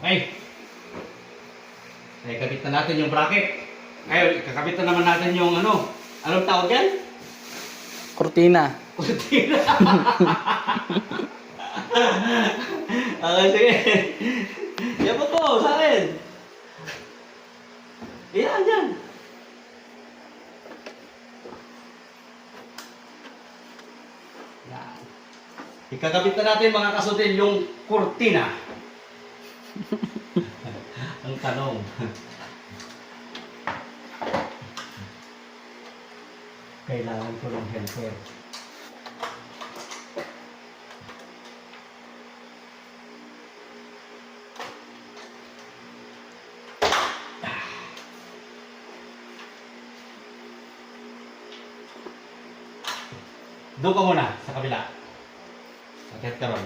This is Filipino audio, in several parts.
Okay. Ay, kabit na natin yung bracket. Ngayon, kakabit na naman natin yung ano. Anong tawag yan? Cortina. Cortina. Okay, sige. Yan po to, sa akin. Yan. Yan. Ikakabit na natin mga kasutin yung kurtina. Ang tanong. Kailangan ko ng helper. Doon ka muna, sa kabila. Sakit ka ron.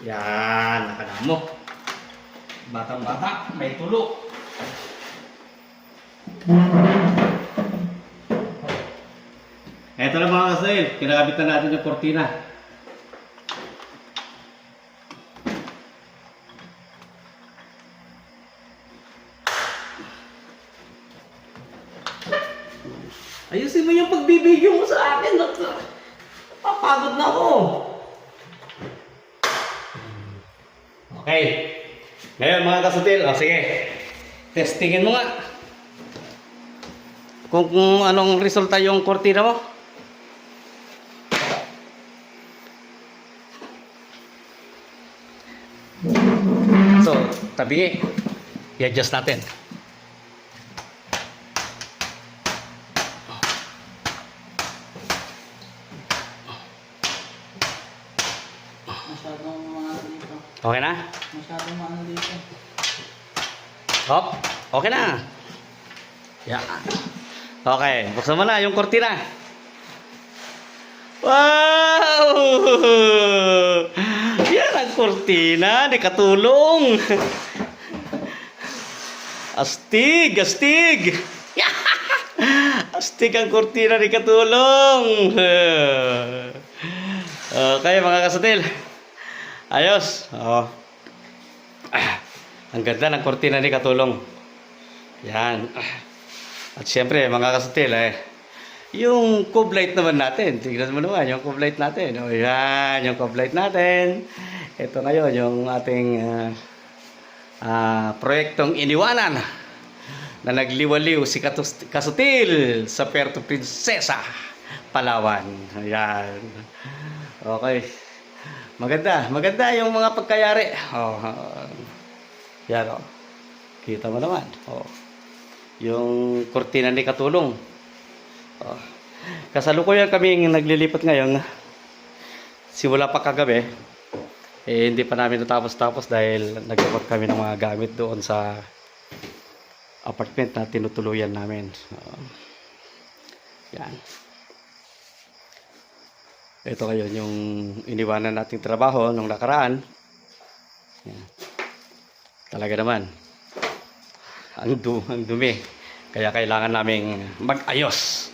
Yan, nakadamo. Batang-bata, may tulo. Eto na mga kasail, kinakabit na natin yung kortina. Ayusin mo yung pagbibigyo mo sa akin. Papagod na ako. Okay. Ngayon mga kasutil, sige. Testingin mo nga. Kung anong resulta yung kortina mo. So, tabi. I-adjust natin. Masyadong maano dito. Okay na? Masyadong maano dito. Hop, okay na. Yeah. Okay, buksan mo na yung kortina. Wow! Yan ang kortina, di katulong. Astig, astig. Astig ang kortina, di katulong. Okay, mga kasutil. Ayos. Oh. Ang ganda ng kortina ni katulong. Yan. At siyempre, mga kasutil, yung cove light naman natin. Tignan mo naman, yung cove light natin. O yan, yung cove light natin. Ito ngayon, yung ating proyektong iniwanan na nagliwaliw si Kasutil sa Puerto Princesa, Palawan. Ayan. Okay. Maganda yung mga pagkayari. Yan o. Kita mo naman. Yung kortina ni katulong. Kasalukuyan kami naglilipat ngayon. Simula pa kagabi. Hindi pa namin natapos dahil nagkakot kami ng mga gamit doon sa apartment na tinutuluyan namin. Yan. Ito ngayon yung iniwanan nating trabaho nung nakaraan. Yan. Talaga naman. Ang dumi. Kaya kailangan naming mag-ayos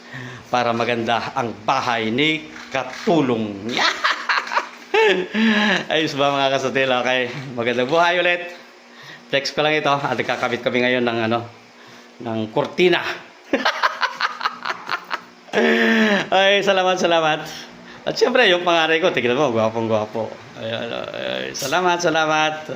para maganda ang bahay ni Katulong. Ayos ba mga kasutil? Okay. Magandang buhay ulit. Flex ko lang ito. At kakabit kami ngayon ng kortina. Ay, salamat. At syempre, yung pangaray ko, tignan mo, gwapong-gwapo. Salamat.